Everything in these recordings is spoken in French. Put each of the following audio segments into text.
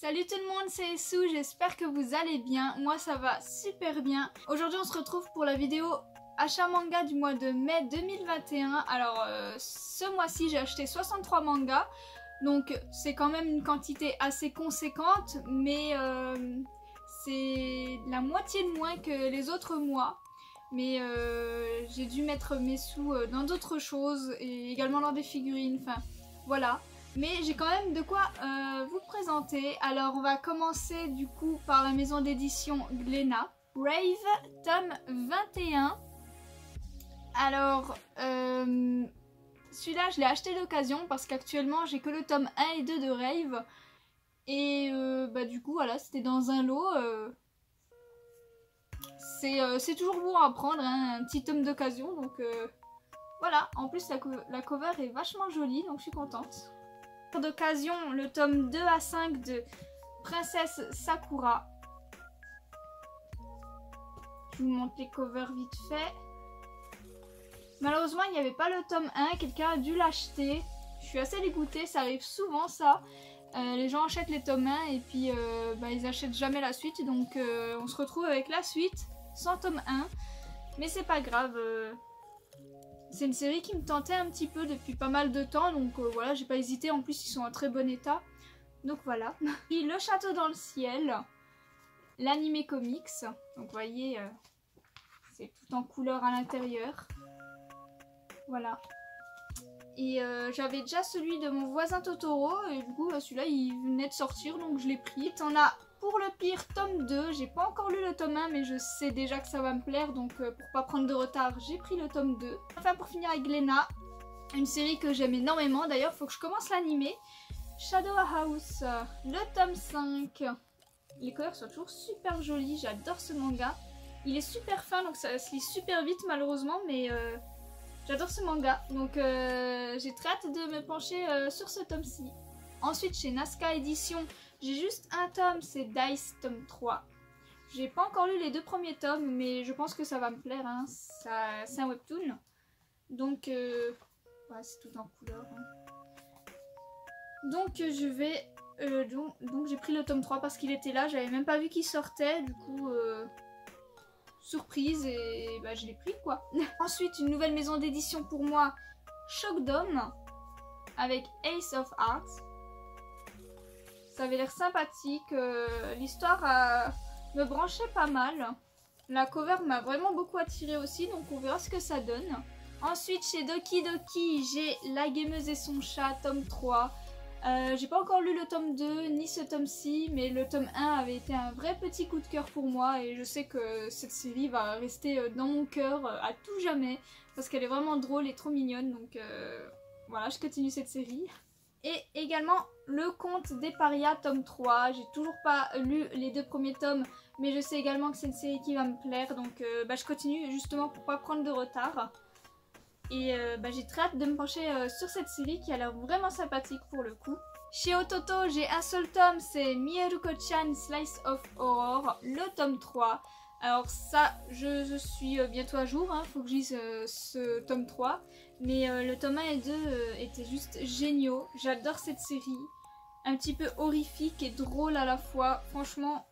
Salut tout le monde, c'est Sue, j'espère que vous allez bien. Moi ça va super bien. Aujourd'hui on se retrouve pour la vidéo achat manga du mois de mai 2021. Alors ce mois-ci j'ai acheté 63 mangas. Donc c'est quand même une quantité assez conséquente. Mais c'est la moitié de moins que les autres mois. Mais j'ai dû mettre mes sous dans d'autres choses et également dans des figurines. Enfin voilà. Mais j'ai quand même de quoi vous présenter. Alors on va commencer du coup par la maison d'édition Glénat. Rave, tome 21. Alors celui-là je l'ai acheté d'occasion parce qu'actuellement j'ai que le tome 1 et 2 de Rave. Et du coup voilà, c'était dans un lot. C'est toujours bon à prendre, hein, un petit tome d'occasion. Donc voilà, en plus la cover est vachement jolie, donc je suis contente. D'occasion, le tome 2 à 5 de Princesse Sakura. Je vous montre les covers vite fait. Malheureusement, il n'y avait pas le tome 1, quelqu'un a dû l'acheter. Je suis assez dégoûtée, ça arrive souvent ça. Les gens achètent les tomes 1 et puis ils achètent jamais la suite. Donc on se retrouve avec la suite sans tome 1. Mais c'est pas grave. C'est une série qui me tentait un petit peu depuis pas mal de temps, donc voilà, j'ai pas hésité. En plus, ils sont en très bon état, donc voilà. Et Le Château dans le ciel, l'animé comics. Donc vous voyez, c'est tout en couleur à l'intérieur. Voilà. Et j'avais déjà celui de mon voisin Totoro, et du coup celui-là il venait de sortir, donc je l'ai pris. T'en as pour le pire tome 2, j'ai pas encore lu le tome 1 mais je sais déjà que ça va me plaire, donc pour pas prendre de retard j'ai pris le tome 2. Enfin pour finir avec Glénat, une série que j'aime énormément, d'ailleurs faut que je commence l'animé. Shadow House, le tome 5. Les covers sont toujours super jolies, j'adore ce manga. Il est super fin donc ça se lit super vite malheureusement, mais j'adore ce manga. Donc j'ai très hâte de me pencher sur ce tome-ci. Ensuite chez Nazca Édition, j'ai juste un tome, c'est Dice tome 3. J'ai pas encore lu les deux premiers tomes, mais je pense que ça va me plaire, hein. C'est un webtoon. Donc, ouais, c'est tout en couleur. Hein. Donc, je vais... donc j'ai pris le tome 3 parce qu'il était là, j'avais même pas vu qu'il sortait, du coup... surprise, et je l'ai pris, quoi. Ensuite, une nouvelle maison d'édition pour moi, Shockdom, avec Ace of Hearts. Ça avait l'air sympathique, l'histoire me branchait pas mal. La cover m'a vraiment beaucoup attirée aussi, donc on verra ce que ça donne. Ensuite chez Doki Doki, j'ai La Gameuse et son chat, tome 3. J'ai pas encore lu le tome 2, ni ce tome-ci, mais le tome 1 avait été un vrai petit coup de cœur pour moi, et je sais que cette série va rester dans mon cœur à tout jamais, parce qu'elle est vraiment drôle et trop mignonne, donc voilà, je continue cette série. Et également Le Conte des Parias tome 3, j'ai toujours pas lu les deux premiers tomes, mais je sais également que c'est une série qui va me plaire, donc je continue justement pour pas prendre de retard. Et j'ai très hâte de me pencher sur cette série qui a l'air vraiment sympathique pour le coup. Chez Ototo, j'ai un seul tome, c'est Mieruko-chan Slice of Horror, le tome 3. Alors ça, je suis bientôt à jour, hein, faut que je lise ce tome 3. Mais le tome 1 et 2 étaient juste géniaux. J'adore cette série. Un petit peu horrifique et drôle à la fois. Franchement,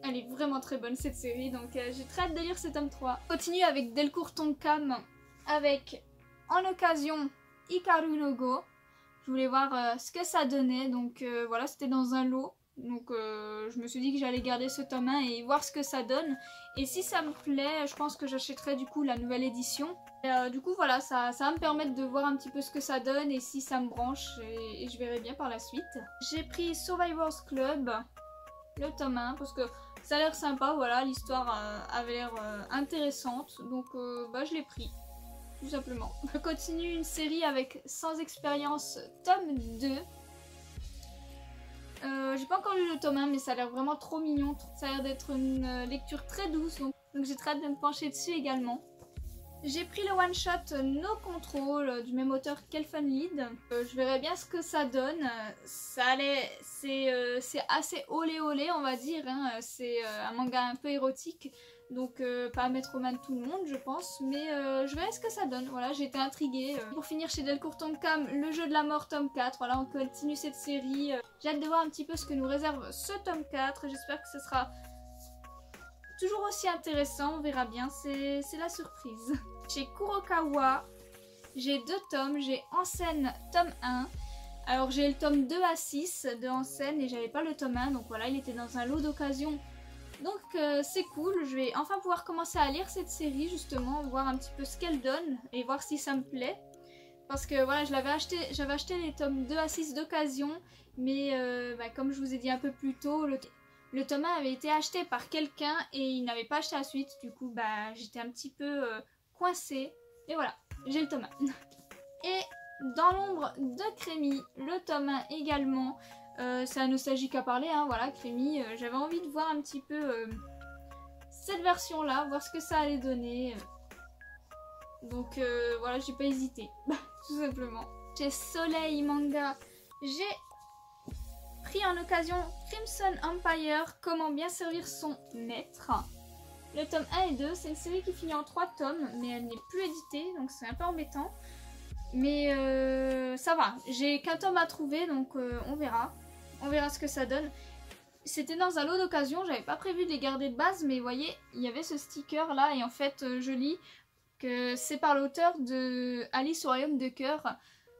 elle est vraiment très bonne cette série. Donc j'ai très hâte de lire ce tome 3. On continue avec Delcourt Tonkam. Avec, en occasion, Hikaru no Go. Je voulais voir ce que ça donnait. Donc voilà, c'était dans un lot. Donc je me suis dit que j'allais garder ce tome 1 et voir ce que ça donne. Et si ça me plaît, je pense que j'achèterai du coup la nouvelle édition. Et, du coup voilà, ça va me permettre de voir un petit peu ce que ça donne et si ça me branche, et je verrai bien par la suite. J'ai pris Survivors Club, le tome 1, parce que ça a l'air sympa, voilà, l'histoire avait l'air intéressante. Donc je l'ai pris. Tout simplement. Je continue une série avec Sans Expérience tome 2. J'ai pas encore lu le tome 1 mais ça a l'air vraiment trop mignon. Ça a l'air d'être une lecture très douce, donc j'ai très hâte de me pencher dessus également. J'ai pris le one shot No Control du même auteur qu'Elfen Lied. Je verrai bien ce que ça donne. C'est assez olé olé on va dire, hein. C'est un manga un peu érotique. Donc pas à mettre aux mains de tout le monde je pense, mais je verrai ce que ça donne. Voilà, j'ai été intriguée. Pour finir chez Delcourt Tomcam, le jeu de la mort tome 4. Voilà, on continue cette série. J'ai hâte de voir un petit peu ce que nous réserve ce tome 4. J'espère que ce sera toujours aussi intéressant, on verra bien, c'est la surprise. Chez Kurokawa, j'ai 2 tomes, j'ai En scène tome 1. Alors j'ai le tome 2 à 6 de En scène et j'avais pas le tome 1, donc voilà, il était dans un lot d'occasion. Donc c'est cool, je vais enfin pouvoir commencer à lire cette série justement, voir un petit peu ce qu'elle donne et voir si ça me plaît. Parce que voilà, j'avais acheté les tomes 2 à 6 d'occasion, mais comme je vous ai dit un peu plus tôt, le tome 1 avait été acheté par quelqu'un et il n'avait pas acheté la suite, du coup j'étais un petit peu coincée. Et voilà, j'ai le tome 1. Et dans l'ombre de Crémy, le tome 1 également. C'est un nostalgique à parler, hein, voilà, Crémy. J'avais envie de voir un petit peu cette version-là, voir ce que ça allait donner. Donc voilà, j'ai pas hésité, tout simplement. Chez Soleil Manga, j'ai pris en occasion Crimson Empire, comment bien servir son maître. Le tome 1 et 2, c'est une série qui finit en 3 tomes, mais elle n'est plus éditée, donc c'est un peu embêtant. Mais ça va, j'ai qu'un tome à trouver, donc on verra. On verra ce que ça donne. C'était dans un lot d'occasion, j'avais pas prévu de les garder de base, mais vous voyez, il y avait ce sticker là, et en fait, je lis que c'est par l'auteur de Alice au Royaume de Cœur.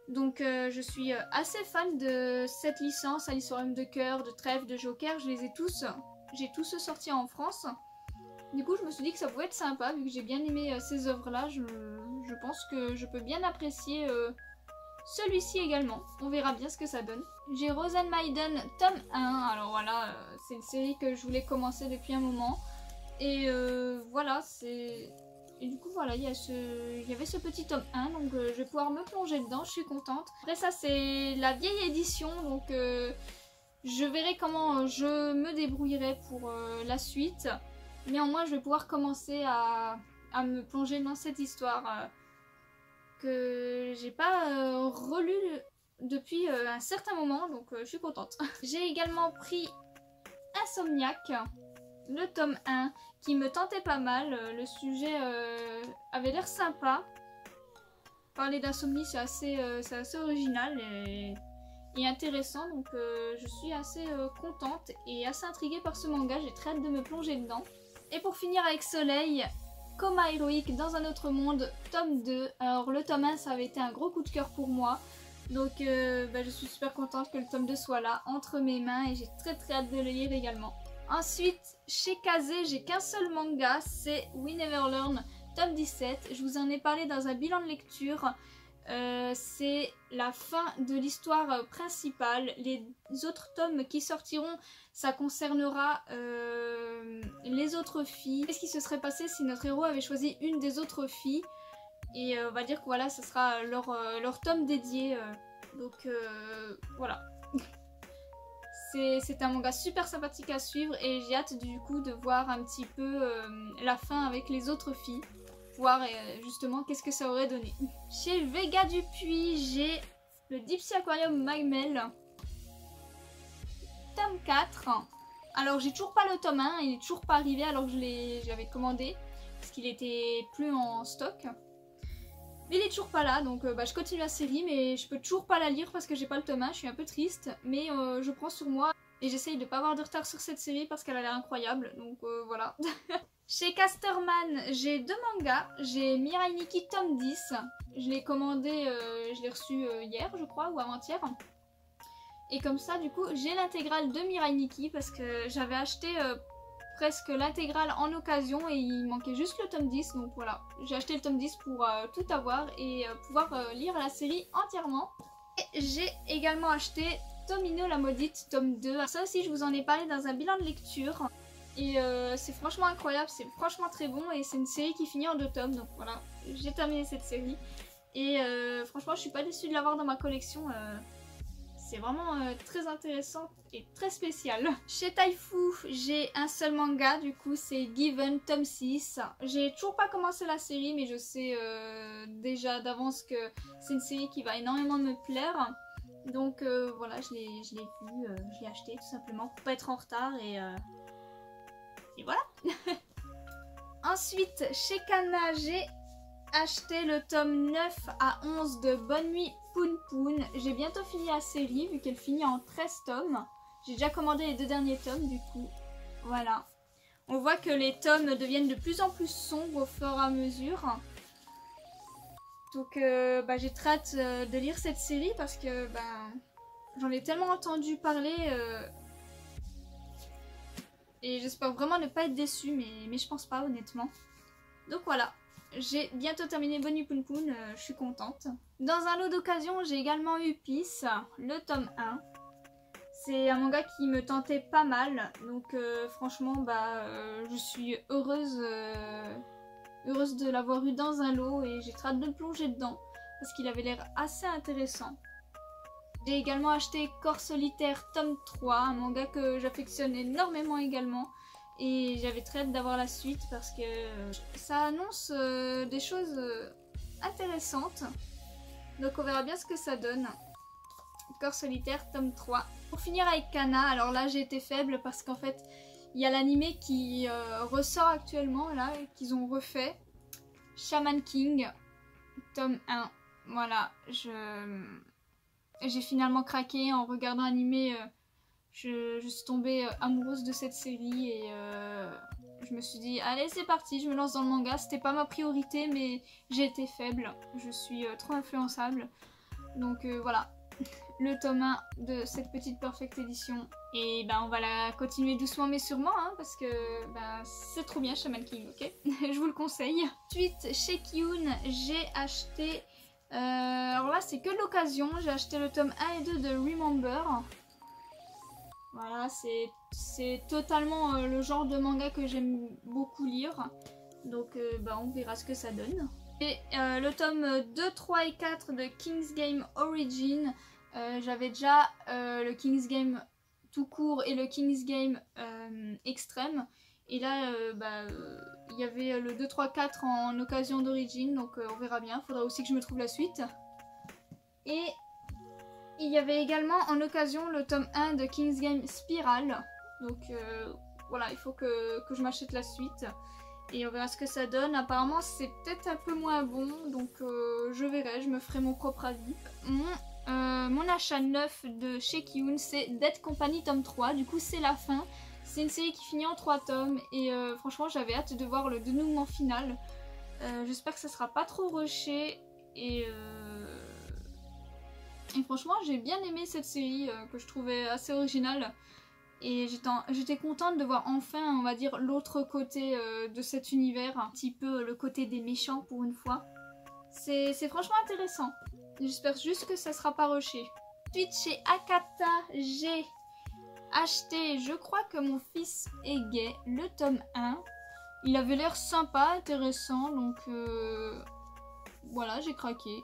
Donc je suis assez fan de cette licence, Alice au Royaume de Cœur, de Trêve, de Joker, je les ai tous. J'ai tous sortis en France. Du coup, je me suis dit que ça pouvait être sympa, vu que j'ai bien aimé ces œuvres-là. Je pense que je peux bien apprécier celui-ci également. On verra bien ce que ça donne. J'ai Rosenmaiden tome 1. Alors voilà, c'est une série que je voulais commencer depuis un moment. Et voilà, c'est... Et du coup voilà, il y avait ce petit tome 1, donc je vais pouvoir me plonger dedans, je suis contente. Après ça c'est la vieille édition, donc je verrai comment je me débrouillerai pour la suite. Néanmoins je vais pouvoir commencer à me plonger dans cette histoire que j'ai pas relu depuis un certain moment, donc je suis contente. J'ai également pris Insomniac, le tome 1, qui me tentait pas mal. Le sujet avait l'air sympa. Parler d'insomnie, c'est assez original et intéressant, donc je suis assez contente et assez intriguée par ce manga. J'ai très hâte de me plonger dedans. Et pour finir avec Soleil, Coma héroïque dans un autre monde, tome 2. Alors le tome 1, ça avait été un gros coup de cœur pour moi. Donc je suis super contente que le tome 2 soit là, entre mes mains, et j'ai très hâte de le lire également. Ensuite, chez Kazé, j'ai qu'un seul manga, c'est We Never Learn, tome 17. Je vous en ai parlé dans un bilan de lecture. C'est la fin de l'histoire principale. Les autres tomes qui sortiront, ça concernera les autres filles. Qu'est-ce qui se serait passé si notre héros avait choisi une des autres filles? Et on va dire que voilà, ça sera leur tome dédié. Donc voilà. C'est un manga super sympathique à suivre et j'ai hâte du coup de voir un petit peu la fin avec les autres filles. Voir justement qu'est-ce que ça aurait donné. Chez Vega Dupuis, j'ai le Deep Sea Aquarium Magmel, tome 4. Alors j'ai toujours pas le tome 1, il est toujours pas arrivé alors que je l'avais commandé parce qu'il était plus en stock. Mais il est toujours pas là, donc je continue la série, mais je peux toujours pas la lire parce que j'ai pas le tome 1, je suis un peu triste, mais je prends sur moi et j'essaye de pas avoir de retard sur cette série parce qu'elle a l'air incroyable, donc voilà. Chez Casterman, j'ai 2 mangas, j'ai Mirai Nikki tome 10, je l'ai commandé, je l'ai reçu hier je crois, ou avant-hier. Et comme ça du coup j'ai l'intégrale de Mirai Nikki parce que j'avais acheté presque l'intégrale en occasion et il manquait juste le tome 10, donc voilà, j'ai acheté le tome 10 pour tout avoir et pouvoir lire la série entièrement. Et j'ai également acheté Tomino la maudite tome 2, ça aussi je vous en ai parlé dans un bilan de lecture. Et c'est franchement incroyable, c'est franchement très bon et c'est une série qui finit en 2 tomes, donc voilà, j'ai terminé cette série. Et franchement je suis pas déçue de l'avoir dans ma collection, c'est vraiment très intéressant et très spécial. Chez Taifu, j'ai un seul manga, du coup c'est Given tome 6. J'ai toujours pas commencé la série mais je sais déjà d'avance que c'est une série qui va énormément me plaire. Donc voilà, je l'ai vu, je l'ai acheté tout simplement pour pas être en retard et voilà. Ensuite, chez Kana, j'ai acheté le tome 9 à 11 de Bonne Nuit Poun Poun. J'ai bientôt fini la série vu qu'elle finit en 13 tomes. J'ai déjà commandé les 2 derniers tomes du coup. Voilà. On voit que les tomes deviennent de plus en plus sombres au fur et à mesure. Donc j'ai très hâte de lire cette série parce que j'en ai tellement entendu parler et j'espère vraiment ne pas être déçue, mais je pense pas honnêtement. Donc voilà, j'ai bientôt terminé Bonne Nuit Poun Poun, je suis contente. Dans un lot d'occasion, j'ai également eu Peace, le tome 1. C'est un manga qui me tentait pas mal, donc franchement je suis heureuse de l'avoir eu dans un lot et j'ai très hâte de me plonger dedans parce qu'il avait l'air assez intéressant. J'ai également acheté Corps Solitaire tome 3, un manga que j'affectionne énormément également et j'avais très hâte d'avoir la suite parce que ça annonce des choses intéressantes, donc on verra bien ce que ça donne. Corps Solitaire tome 3. Pour finir avec Kana, alors là j'ai été faible parce qu'en fait il y a l'animé qui ressort actuellement là, qu'ils ont refait. Shaman King, tome 1. Voilà, j'ai finalement craqué en regardant l'animé. Je suis tombée amoureuse de cette série et je me suis dit allez c'est parti, je me lance dans le manga. C'était pas ma priorité mais j'ai été faible. Je suis trop influençable. Donc voilà. Le tome 1 de cette petite Perfect Edition. Et on va la continuer doucement mais sûrement parce que c'est trop bien Shaman King, ok. Je vous le conseille. Ensuite chez Kiyun j'ai acheté alors là c'est que l'occasion, j'ai acheté le tome 1 et 2 de Remember. Voilà, c'est totalement le genre de manga que j'aime beaucoup lire. Donc on verra ce que ça donne. Et le tome 2, 3 et 4 de King's Game Origin. J'avais déjà le King's Game tout court et le King's Game extrême. Et là, il y avait le 2, 3, 4 en occasion d'origine. Donc on verra bien. Il faudra aussi que je me trouve la suite. Et il y avait également en occasion le tome 1 de King's Game Spiral. Donc voilà, il faut que je m'achète la suite. Et on verra ce que ça donne. Apparemment c'est peut-être un peu moins bon. Donc je verrai, je me ferai mon propre avis. Mon achat neuf de chez Kiyun, c'est Dead Company tome 3. Du coup c'est la fin. C'est une série qui finit en 3 tomes. Et franchement j'avais hâte de voir le dénouement final. J'espère que ça sera pas trop rushé. Et franchement j'ai bien aimé cette série que je trouvais assez originale. Et j'étais contente de voir enfin, on va dire, l'autre côté de cet univers. Un petit peu le côté des méchants pour une fois. C'est franchement intéressant. J'espère juste que ça sera pas rushé. Ensuite, chez Akata, j'ai acheté Je crois que mon fils est gay, le tome 1. Il avait l'air sympa, intéressant, donc voilà, j'ai craqué.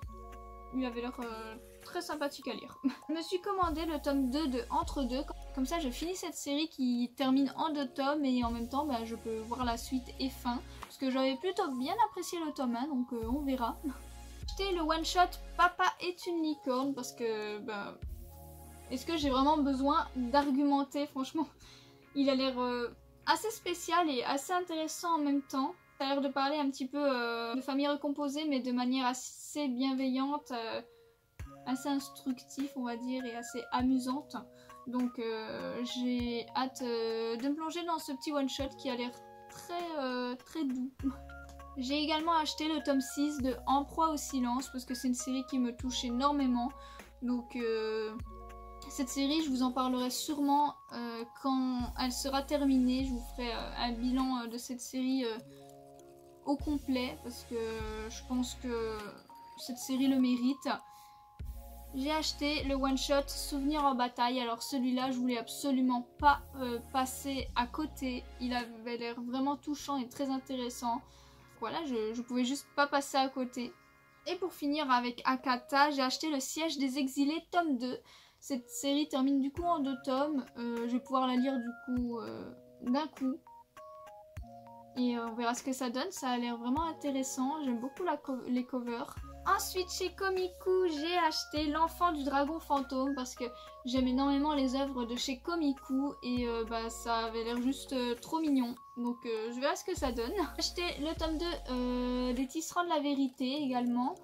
Il avait l'air très sympathique à lire. Je me suis commandé le tome 2 de Entre deux. Comme ça, je finis cette série qui termine en 2 tomes et en même temps, je peux voir la suite et fin. Parce que j'avais plutôt bien apprécié le tome 1, donc on verra. J'ai acheté le one-shot Papa est une licorne parce que, est-ce que j'ai vraiment besoin d'argumenter? Franchement, il a l'air assez spécial et assez intéressant en même temps. Ça a l'air de parler un petit peu de famille recomposée, mais de manière assez bienveillante, assez instructive, on va dire, et assez amusante. Donc j'ai hâte de me plonger dans ce petit one-shot qui a l'air très doux. J'ai également acheté le tome 6 de En proie au silence parce que c'est une série qui me touche énormément. Donc cette série, je vous en parlerai sûrement quand elle sera terminée. Je vous ferai un bilan de cette série au complet parce que je pense que cette série le mérite. J'ai acheté le one-shot Souvenir en bataille. Alors celui-là, je voulais absolument pas passer à côté. Il avait l'air vraiment touchant et très intéressant. Voilà, je pouvais juste pas passer à côté. Et pour finir avec Akata, j'ai acheté Le Siège des Exilés, tome 2. Cette série termine du coup en 2 tomes. Je vais pouvoir la lire du coup d'un coup. Et on verra ce que ça donne. Ça a l'air vraiment intéressant. J'aime beaucoup les covers. Ensuite, chez Komiku, j'ai acheté L'Enfant du Dragon Fantôme parce que j'aime énormément les œuvres de chez Komiku et ça avait l'air juste trop mignon. Donc je verrai ce que ça donne. J'ai acheté le tome 2 des Tisserands de la Vérité également.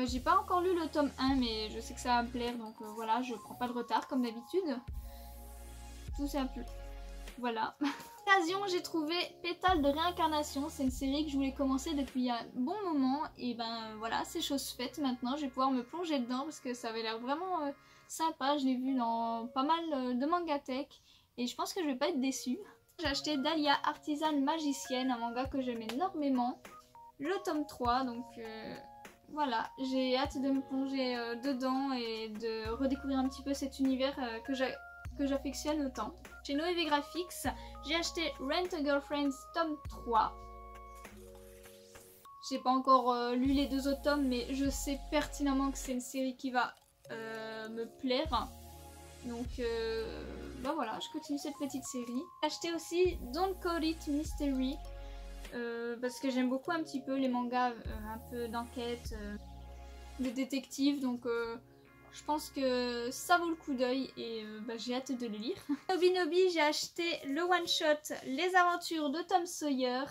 J'ai pas encore lu le tome 1 mais je sais que ça va me plaire donc voilà, je prends pas de retard comme d'habitude. Tout simple. Voilà. Occasion, j'ai trouvé Pétale de réincarnation. C'est une série que je voulais commencer depuis un bon moment. Et ben voilà, c'est chose faite maintenant. Je vais pouvoir me plonger dedans parce que ça avait l'air vraiment sympa. Je l'ai vu dans pas mal de mangathèques. Et je pense que je vais pas être déçue. J'ai acheté Dahlia, artisane magicienne, un manga que j'aime énormément. Le tome 3, donc voilà. J'ai hâte de me plonger dedans et de redécouvrir un petit peu cet univers que j'affectionne autant. Chez Noévé Graphics, j'ai acheté Rent a Girlfriend tome 3. J'ai pas encore lu les 2 autres tomes, mais je sais pertinemment que c'est une série qui va me plaire. Donc bah voilà, je continue cette petite série. J'ai acheté aussi Don't Call It Mystery, parce que j'aime beaucoup un petit peu les mangas un peu d'enquête, de détective, donc je pense que ça vaut le coup d'œil et j'ai hâte de le lire. Nobinobi, j'ai acheté le one-shot Les Aventures de Tom Sawyer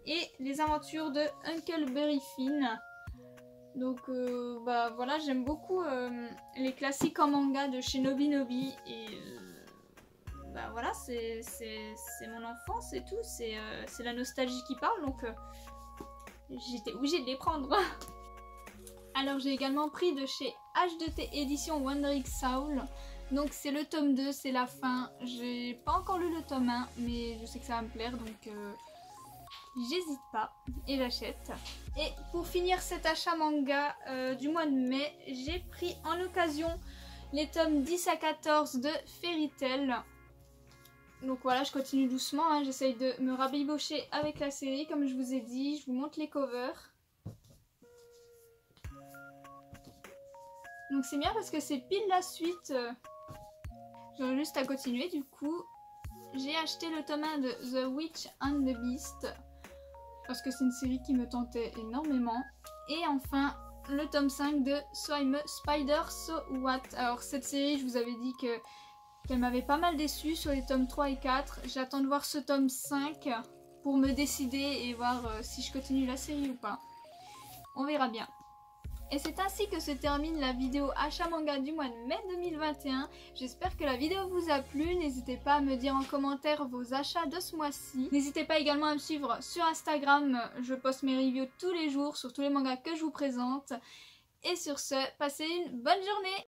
et Les Aventures de Huckleberry Finn. Donc voilà, j'aime beaucoup les classiques en manga de chez Nobinobi et voilà, c'est mon enfance et tout, c'est la nostalgie qui parle, donc j'étais obligée de les prendre. Alors j'ai également pris de chez H2T Édition Wandering Soul. Donc c'est le tome 2, c'est la fin. J'ai pas encore lu le tome 1, mais je sais que ça va me plaire, donc j'hésite pas et j'achète. Et pour finir cet achat manga du mois de mai, j'ai pris en occasion les tomes 10 à 14 de Fairy Tail. Donc voilà, je continue doucement, hein. J'essaye de me rabibocher avec la série, comme je vous ai dit. Je vous montre les covers. Donc c'est bien parce que c'est pile la suite. J'aurais juste à continuer. Du coup, j'ai acheté le tome 1 de The Witch and the Beast parce que c'est une série qui me tentait énormément. Et enfin, le tome 5 de So I'm a Spider, So What. Alors cette série, je vous avais dit qu'elle m'avait pas mal déçue sur les tomes 3 et 4. J'attends de voir ce tome 5 pour me décider et voir si je continue la série ou pas. On verra bien. Et c'est ainsi que se termine la vidéo achat manga du mois de mai 2021. J'espère que la vidéo vous a plu. N'hésitez pas à me dire en commentaire vos achats de ce mois-ci. N'hésitez pas également à me suivre sur Instagram. Je poste mes reviews tous les jours sur tous les mangas que je vous présente. Et sur ce, passez une bonne journée!